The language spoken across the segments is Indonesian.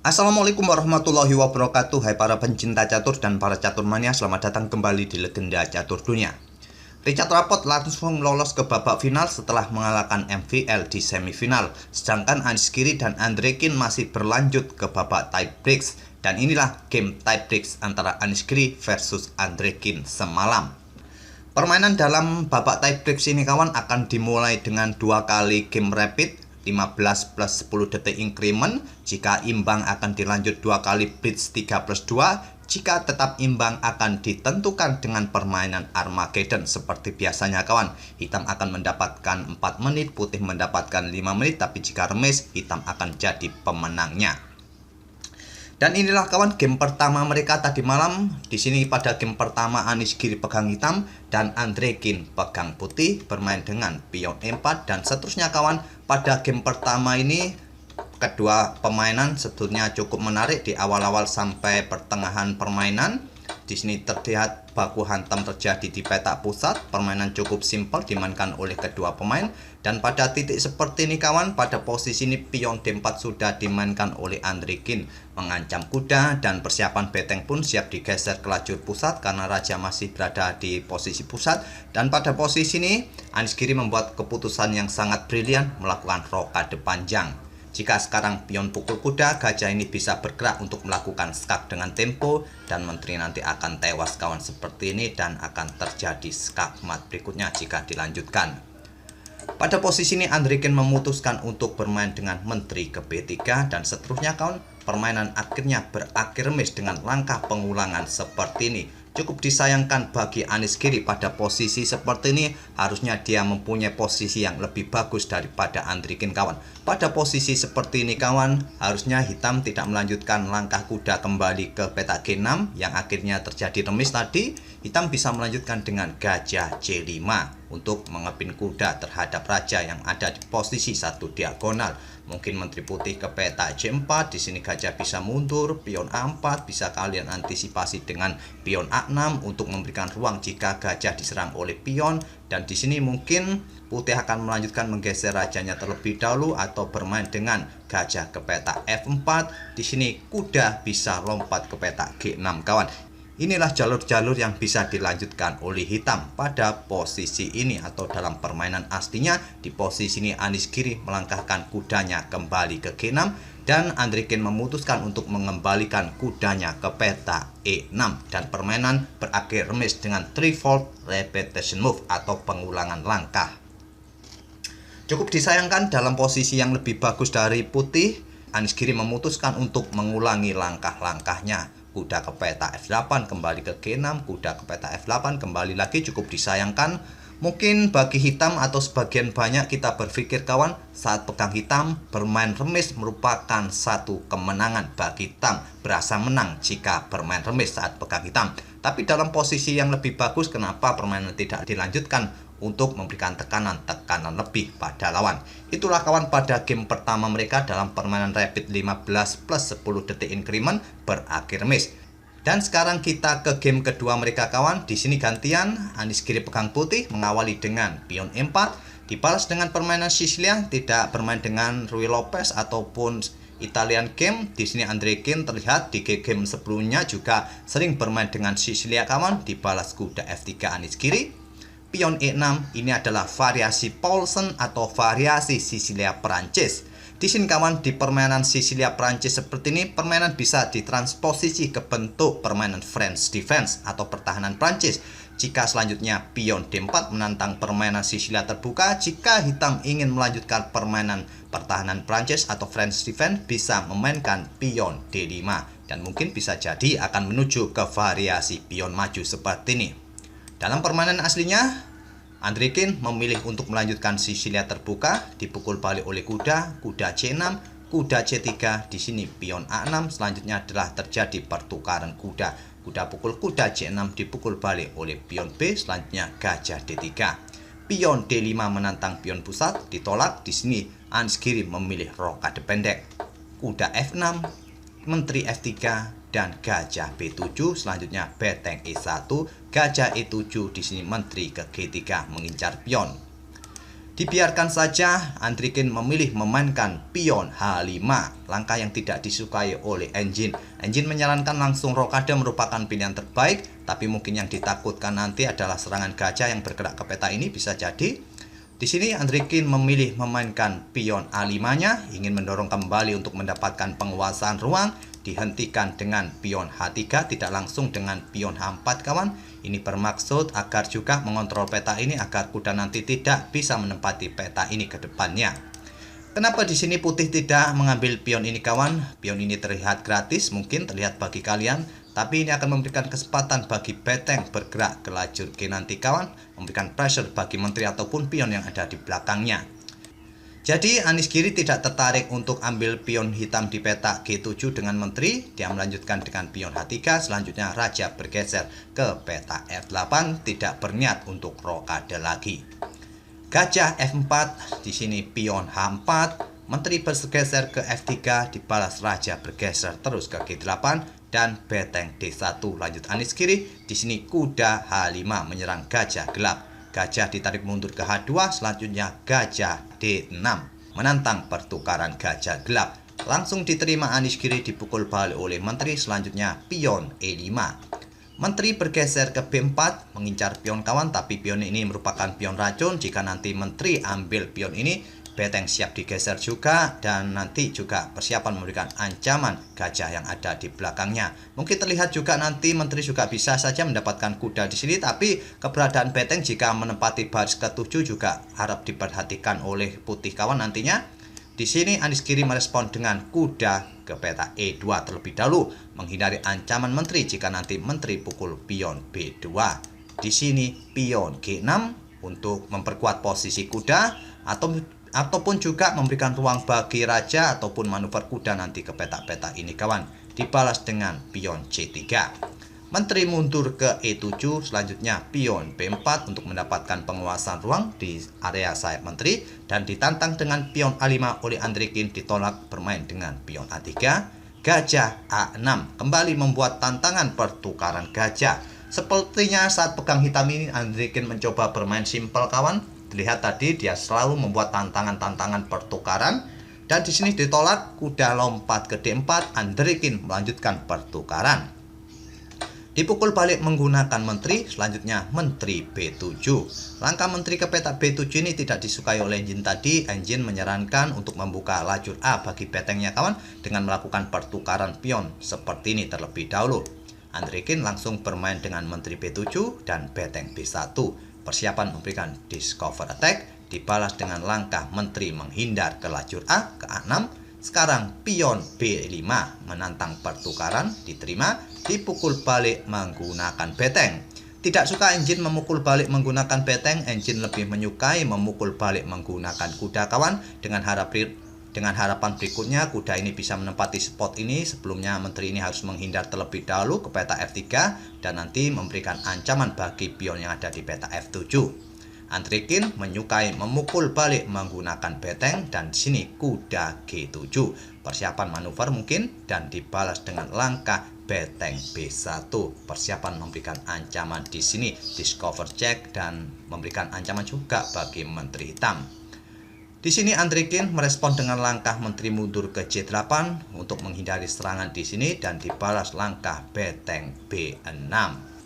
Assalamualaikum warahmatullahi wabarakatuh. Hai para pencinta catur dan para catur mania, selamat datang kembali di Legenda Catur Dunia. Richard Rapport langsung lolos ke babak final setelah mengalahkan MVL di semifinal. Sedangkan Anish Giri dan Andre Kin masih berlanjut ke babak tiebreaks. Dan inilah game tiebreaks antara Anish Giri versus Andre Kin semalam. Permainan dalam babak tiebreaks ini kawan akan dimulai dengan 2 kali game rapid 15 plus 10 detik increment. Jika imbang akan dilanjut 2 kali blitz 3 plus 2. Jika tetap imbang akan ditentukan dengan permainan Armageddon. Seperti biasanya kawan, hitam akan mendapatkan 4 menit, putih mendapatkan 5 menit. Tapi jika remis, hitam akan jadi pemenangnya. Dan inilah kawan game pertama mereka tadi malam. Di sini pada game pertama Anish Giri pegang hitam dan Andre Kin pegang putih, bermain dengan pion E4 dan seterusnya kawan. Pada game pertama ini kedua permainan sebetulnya cukup menarik di awal-awal sampai pertengahan permainan. Di sini terlihat baku hantam terjadi di petak pusat. Permainan cukup simpel dimainkan oleh kedua pemain. Dan pada titik seperti ini kawan, pada posisi ini pion D4 sudah dimainkan oleh Andre Kin, mengancam kuda dan persiapan beteng pun siap digeser ke lajur pusat karena raja masih berada di posisi pusat. Dan pada posisi ini Anish Giri membuat keputusan yang sangat brilian, melakukan rokade panjang. Jika sekarang pion pukul kuda, gajah ini bisa bergerak untuk melakukan skak dengan tempo dan menteri nanti akan tewas kawan seperti ini dan akan terjadi skak mat berikutnya jika dilanjutkan. Pada posisi ini Andre Kin memutuskan untuk bermain dengan menteri ke B3 dan seterusnya kawan. Permainan akhirnya berakhir remis dengan langkah pengulangan seperti ini. Cukup disayangkan bagi Anish Giri pada posisi seperti ini. Harusnya dia mempunyai posisi yang lebih bagus daripada Andre Kin kawan. Pada posisi seperti ini kawan, harusnya hitam tidak melanjutkan langkah kuda kembali ke petak G6 yang akhirnya terjadi remis tadi. Hitam bisa melanjutkan dengan gajah C5 untuk mengepin kuda terhadap raja yang ada di posisi satu diagonal. Mungkin menteri putih ke petak C4, di sini gajah bisa mundur, pion A4 bisa kalian antisipasi dengan pion A6 untuk memberikan ruang jika gajah diserang oleh pion. Dan di sini mungkin putih akan melanjutkan menggeser rajanya terlebih dahulu atau bermain dengan gajah ke petak F4. Di sini kuda bisa lompat ke petak G6 kawan. Inilah jalur-jalur yang bisa dilanjutkan oleh hitam pada posisi ini atau dalam permainan aslinya. Di posisi ini Anish Giri melangkahkan kudanya kembali ke G6 dan Andre Kin memutuskan untuk mengembalikan kudanya ke peta E6 dan permainan berakhir remis dengan threefold repetition move atau pengulangan langkah. Cukup disayangkan dalam posisi yang lebih bagus dari putih, Anish Giri memutuskan untuk mengulangi langkah-langkahnya. Kuda ke peta F8 kembali ke G6, kuda ke peta F8 kembali lagi. Cukup disayangkan. Mungkin bagi hitam atau sebagian banyak kita berpikir kawan, saat pegang hitam bermain remis merupakan satu kemenangan bagi hitam, berasa menang jika bermain remis saat pegang hitam. Tapi dalam posisi yang lebih bagus, kenapa permainan tidak dilanjutkan untuk memberikan tekanan lebih pada lawan. Itulah kawan pada game pertama mereka dalam permainan rapid 15 plus 10 detik increment berakhir remis. Dan sekarang kita ke game kedua mereka kawan. Di sini gantian, Anish Giri pegang putih mengawali dengan pion E4, dibalas dengan permainan Sicilia, tidak bermain dengan Ruy Lopez ataupun Italian game. Di sini Andre Kin terlihat di game sebelumnya juga sering bermain dengan Sicilia kawan, dibalas kuda F3 Anish Giri. Pion E6 ini adalah variasi Paulsen atau variasi Sicilia Prancis. Di sini kawan, di permainan Sicilia Prancis seperti ini, permainan bisa ditransposisi ke bentuk permainan French defense atau pertahanan Prancis. Jika selanjutnya pion D4 menantang permainan Sicilia terbuka, jika hitam ingin melanjutkan permainan pertahanan Prancis atau French defense, bisa memainkan pion D5 dan mungkin bisa jadi akan menuju ke variasi pion maju seperti ini. Dalam permainan aslinya, Andre Kin memilih untuk melanjutkan Sicilia terbuka, dipukul balik oleh kuda, kuda C6, kuda C3, di sini pion A6. Selanjutnya adalah terjadi pertukaran kuda. Kuda pukul kuda C6 dipukul balik oleh pion B, selanjutnya gajah D3. Pion D5 menantang pion pusat, ditolak. Di sini Anish Giri memilih rokade pendek. Kuda F6, menteri F3, dan gajah B7. Selanjutnya beteng E1, gajah E7, di sini menteri ke G3 mengincar pion. Dibiarkan saja, Andrikin memilih memainkan pion H5, langkah yang tidak disukai oleh Engine. Engine menyarankan langsung rokade merupakan pilihan terbaik, tapi mungkin yang ditakutkan nanti adalah serangan gajah yang bergerak ke peta ini bisa jadi. Di sini Andrikin memilih memainkan pion A5-nya, ingin mendorong kembali untuk mendapatkan penguasaan ruang, dihentikan dengan pion H3, tidak langsung dengan pion H4 kawan. Ini bermaksud agar juga mengontrol peta ini agar kuda nanti tidak bisa menempati peta ini ke depannya. Kenapa di sini putih tidak mengambil pion ini kawan? Pion ini terlihat gratis, mungkin terlihat bagi kalian, tapi ini akan memberikan kesempatan bagi beteng bergerak ke lajur G nanti kawan, memberikan pressure bagi menteri ataupun pion yang ada di belakangnya. Jadi Anies Giri tidak tertarik untuk ambil pion hitam di peta G7 dengan menteri. Dia melanjutkan dengan pion H3. Selanjutnya raja bergeser ke peta F8, tidak berniat untuk rokade lagi. Gajah F4, di sini pion H4, menteri bergeser ke F3, dibalas raja bergeser terus ke G8 dan beteng D1. Lanjut Anies Giri, di sini kuda H5 menyerang gajah gelap. Gajah ditarik mundur ke H2, selanjutnya gajah D6 menantang pertukaran gajah gelap. Langsung diterima Anies Giri, dipukul balik oleh menteri. Selanjutnya pion E5. Menteri bergeser ke B4 mengincar pion kawan, tapi pion ini merupakan pion racun. Jika nanti menteri ambil pion ini, beteng siap digeser juga, dan nanti juga persiapan memberikan ancaman gajah yang ada di belakangnya. Mungkin terlihat juga nanti menteri juga bisa saja mendapatkan kuda di sini, tapi keberadaan beteng jika menempati baris ke-7 juga harap diperhatikan oleh putih kawan nantinya. Di sini Anies Giri merespon dengan kuda ke peta E2 terlebih dahulu, menghindari ancaman menteri jika nanti menteri pukul pion B2. Di sini pion G6 untuk memperkuat posisi kuda ataupun juga memberikan ruang bagi raja ataupun manuver kuda nanti ke peta-peta ini kawan. Dibalas dengan pion C3. Menteri mundur ke E7, selanjutnya pion B4 untuk mendapatkan penguasaan ruang di area sayap menteri, dan ditantang dengan pion A5 oleh Andrikin, ditolak, bermain dengan pion A3. Gajah A6 kembali membuat tantangan pertukaran gajah. Sepertinya saat pegang hitam ini Andrikin mencoba bermain simpel kawan. Lihat tadi dia selalu membuat tantangan-tantangan pertukaran, dan di sini ditolak, kuda lompat ke D4, Andrikin melanjutkan pertukaran. Dipukul balik menggunakan menteri, selanjutnya menteri B7. Langkah menteri ke peta B7 ini tidak disukai oleh Engine tadi. Engine menyarankan untuk membuka lajur A bagi betengnya kawan dengan melakukan pertukaran pion seperti ini terlebih dahulu. Andrikin langsung bermain dengan menteri B7 dan beteng B1. Persiapan memberikan discover attack, dibalas dengan langkah menteri menghindar ke lajur A ke A6. Sekarang pion B5 menantang pertukaran, diterima, dipukul balik menggunakan beteng. Tidak suka Engine memukul balik menggunakan beteng, Engine lebih menyukai memukul balik menggunakan kuda kawan, dengan harapan berikutnya kuda ini bisa menempati spot ini. Sebelumnya menteri ini harus menghindar terlebih dahulu ke peta F3 dan nanti memberikan ancaman bagi pion yang ada di peta F7. Andrikin menyukai memukul balik menggunakan beteng, dan di sini kuda G7. Persiapan manuver mungkin, dan dibalas dengan langkah beteng B1. Persiapan memberikan ancaman di sini, discover check, dan memberikan ancaman juga bagi menteri hitam. Di sini Andrikin merespon dengan langkah menteri mundur ke J8 untuk menghindari serangan di sini, dan dibalas langkah beteng B6.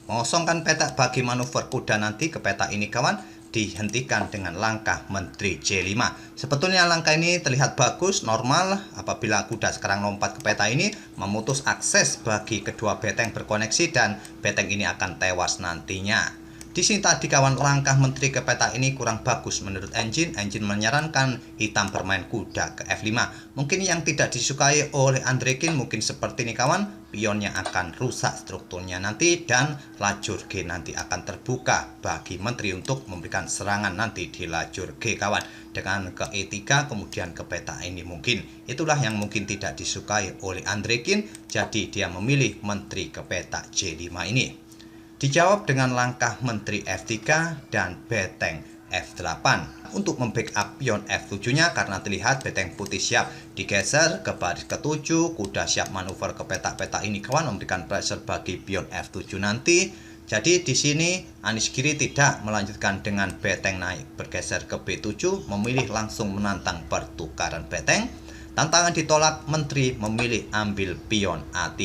Mengosongkan peta bagi manuver kuda nanti ke peta ini kawan, dihentikan dengan langkah menteri J5. Sebetulnya langkah ini terlihat bagus, normal. Apabila kuda sekarang lompat ke peta ini, memutus akses bagi kedua beteng berkoneksi, dan beteng ini akan tewas nantinya. Di sini tadi kawan, langkah menteri ke peta ini kurang bagus menurut Engine. Engine menyarankan hitam bermain kuda ke F5. Mungkin yang tidak disukai oleh Andrikin mungkin seperti ini kawan, pionnya akan rusak strukturnya nanti, dan lajur G nanti akan terbuka bagi menteri untuk memberikan serangan nanti di lajur G kawan, dengan ke E3 kemudian ke peta ini. Mungkin itulah yang mungkin tidak disukai oleh Andrikin, jadi dia memilih menteri ke peta J5 ini. Dijawab dengan langkah menteri F3 dan beteng F8 untuk membackup pion F7-nya, karena terlihat beteng putih siap digeser ke baris ke-7, kuda siap manuver ke peta-peta ini kawan, memberikan pressure bagi pion F7 nanti. Jadi di sini Anish-Giri tidak melanjutkan dengan beteng naik bergeser ke B7, memilih langsung menantang pertukaran beteng. Tantangan ditolak, Menteri memilih ambil pion A3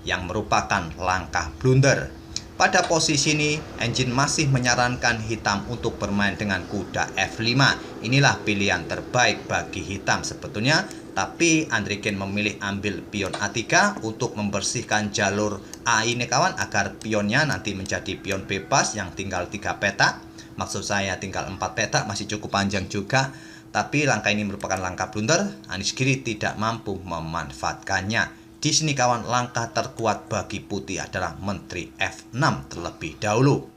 yang merupakan langkah blunder. Pada posisi ini, engine masih menyarankan hitam untuk bermain dengan kuda F5. Inilah pilihan terbaik bagi hitam sebetulnya, tapi Andrikin memilih ambil pion A3 untuk membersihkan jalur A ini kawan, agar pionnya nanti menjadi pion bebas yang tinggal 3 petak. Maksud saya tinggal 4 petak, masih cukup panjang juga. Tapi langkah ini merupakan langkah blunder, Anish-Giri tidak mampu memanfaatkannya. Di sini kawan, langkah terkuat bagi putih adalah Menteri F6 terlebih dahulu.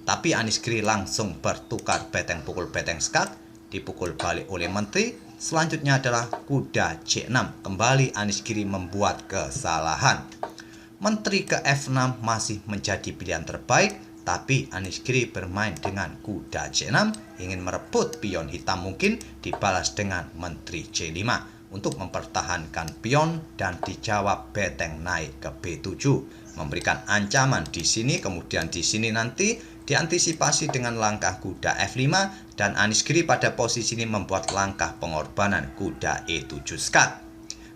Tapi Anish-Giri langsung bertukar beteng pukul beteng skak, dipukul balik oleh Menteri. Selanjutnya adalah kuda C6. Kembali Anish-Giri membuat kesalahan. Menteri ke F6 masih menjadi pilihan terbaik, tapi Anish-Giri bermain dengan kuda C6, ingin merebut pion hitam, mungkin dibalas dengan Menteri C5 untuk mempertahankan pion, dan dijawab beteng naik ke B7, memberikan ancaman di sini. Kemudian di sini nanti diantisipasi dengan langkah kuda F5, dan Anish-Giri pada posisi ini membuat langkah pengorbanan kuda E7 skak.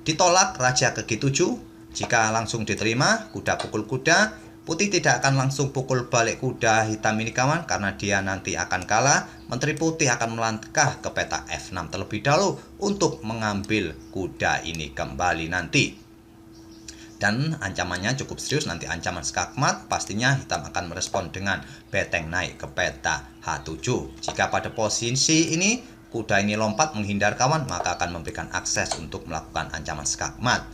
Ditolak raja ke G7. Jika langsung diterima kuda pukul kuda, putih tidak akan langsung pukul balik kuda hitam ini kawan, karena dia nanti akan kalah. Menteri putih akan melangkah ke petak F6 terlebih dahulu untuk mengambil kuda ini kembali nanti. Dan ancamannya cukup serius, nanti ancaman skakmat. Pastinya hitam akan merespon dengan beteng naik ke peta H7. Jika pada posisi ini kuda ini lompat menghindar kawan, maka akan memberikan akses untuk melakukan ancaman skakmat.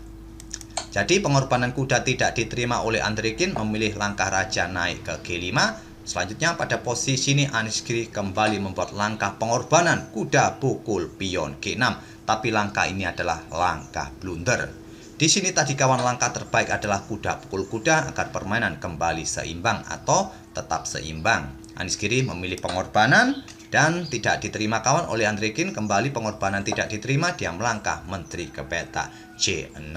Jadi pengorbanan kuda tidak diterima oleh Andrikin, memilih langkah raja naik ke G5. Selanjutnya pada posisi ini Anish-Giri kembali membuat langkah pengorbanan kuda pukul pion G6. Tapi langkah ini adalah langkah blunder. Di sini tadi kawan, langkah terbaik adalah kuda pukul kuda agar permainan kembali seimbang atau tetap seimbang. Anish-Giri memilih pengorbanan dan tidak diterima kawan oleh Andrikin. Kembali pengorbanan tidak diterima, dia melangkah Menteri ke peta C6.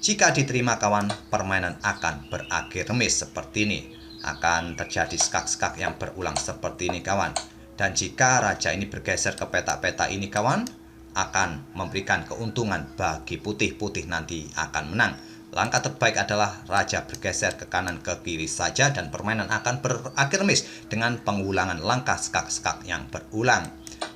Jika diterima kawan, permainan akan berakhir remis seperti ini. Akan terjadi skak-skak yang berulang seperti ini kawan. Dan jika raja ini bergeser ke peta-peta ini kawan, akan memberikan keuntungan bagi putih. Putih nanti akan menang. Langkah terbaik adalah raja bergeser ke kanan ke kiri saja, dan permainan akan berakhir remis dengan pengulangan langkah skak-skak yang berulang.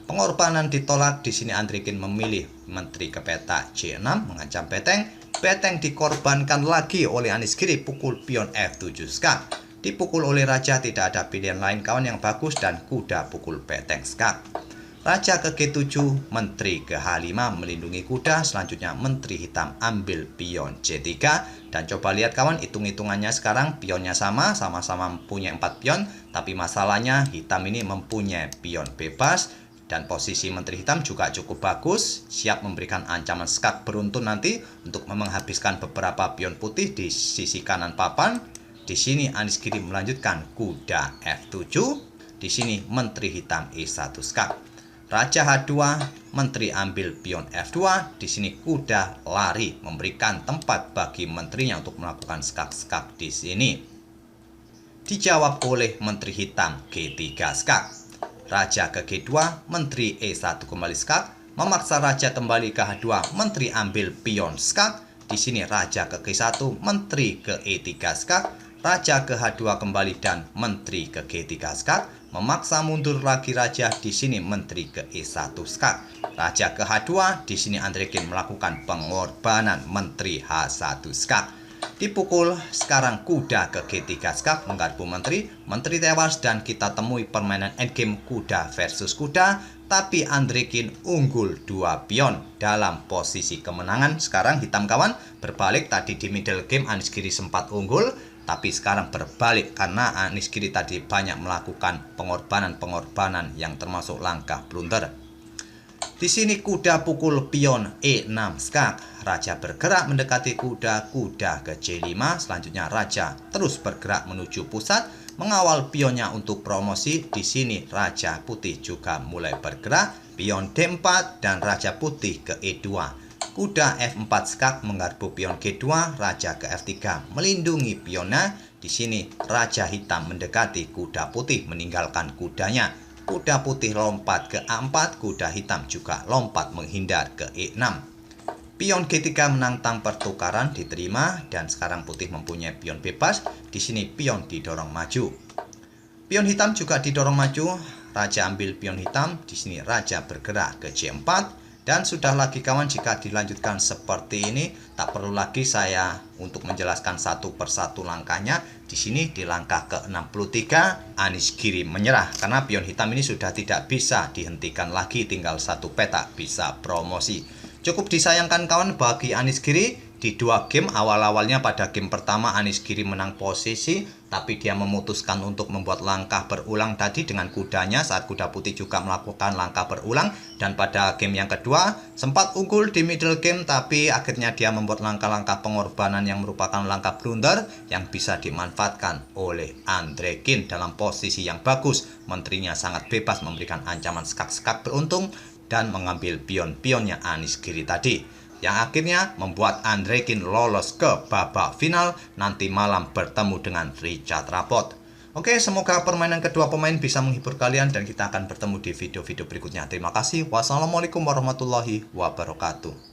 Pengorbanan ditolak. Di sini Andrikin memilih Menteri ke peta C6 mengancam beteng. Beteng dikorbankan lagi oleh Anish-Giri, pukul pion F7 skak. Dipukul oleh raja, tidak ada pilihan lain kawan yang bagus, dan kuda pukul beteng skak. Raja ke G7, Menteri ke H5 melindungi kuda. Selanjutnya Menteri hitam ambil pion C3. Dan coba lihat kawan, hitung-hitungannya sekarang pionnya sama-sama mempunyai 4 pion. Tapi masalahnya hitam ini mempunyai pion bebas. Dan posisi Menteri hitam juga cukup bagus, siap memberikan ancaman skak beruntun nanti untuk menghabiskan beberapa pion putih di sisi kanan papan. Di sini Anish-Giri melanjutkan kuda F7. Di sini Menteri hitam E1 skak. Raja H2, Menteri ambil pion F2. Di sini kuda lari, memberikan tempat bagi menterinya untuk melakukan skak-skak di sini. Dijawab oleh Menteri hitam G3 skak. Raja ke G2, Menteri E1 kembali skak. Memaksa raja kembali ke H2, Menteri ambil pion skak. Di sini raja ke G1, Menteri ke E3 skak. Raja ke H2 kembali dan Menteri ke G3 skak. Memaksa mundur lagi raja, di sini Menteri ke E1 skak. Raja ke H2, di sini Andrikin melakukan pengorbanan Menteri H1 skak. Dipukul, sekarang kuda ke G3 skak menggarpu Menteri. Menteri tewas dan kita temui permainan endgame kuda versus kuda. Tapi Andrikin unggul 2 pion dalam posisi kemenangan. Sekarang hitam kawan berbalik, tadi di middle game Anish-Giri sempat unggul, tapi sekarang berbalik karena Anish-Giri tadi banyak melakukan pengorbanan-pengorbanan yang termasuk langkah blunder. Di sini kuda pukul pion E6 skak. Raja bergerak mendekati kuda, kuda ke C5. Selanjutnya raja terus bergerak menuju pusat, mengawal pionnya untuk promosi. Di sini raja putih juga mulai bergerak, pion D4 dan raja putih ke E2. Kuda F4 skak menggarpu pion G2, raja ke F3 melindungi pionnya. Di sini Raja Hitam mendekati kuda putih meninggalkan kudanya. Kuda putih lompat ke A4, kuda hitam juga lompat menghindar ke E6. Pion G3 menantang pertukaran diterima dan sekarang putih mempunyai pion bebas. Di sini pion didorong maju. Pion hitam juga didorong maju. Raja ambil pion hitam. Di sini raja bergerak ke C4. Dan sudah lagi kawan, jika dilanjutkan seperti ini, tak perlu lagi saya untuk menjelaskan satu persatu langkahnya. Di sini di langkah ke-63, Anies Giri menyerah karena pion hitam ini sudah tidak bisa dihentikan lagi, tinggal satu petak bisa promosi. Cukup disayangkan kawan bagi Anies Giri, di dua game awal-awalnya pada game pertama Anies Giri menang posisi, tapi dia memutuskan untuk membuat langkah berulang tadi dengan kudanya saat kuda putih juga melakukan langkah berulang. Dan pada game yang kedua sempat unggul di middle game, tapi akhirnya dia membuat langkah-langkah pengorbanan yang merupakan langkah blunder yang bisa dimanfaatkan oleh Andrekin dalam posisi yang bagus. Menterinya sangat bebas memberikan ancaman skak-skak beruntung dan mengambil pion-pionnya Anies Giri tadi, yang akhirnya membuat Andrekin lolos ke babak final nanti malam bertemu dengan Richard Rapport. Oke, semoga permainan kedua pemain bisa menghibur kalian dan kita akan bertemu di video-video berikutnya. Terima kasih. Wassalamualaikum warahmatullahi wabarakatuh.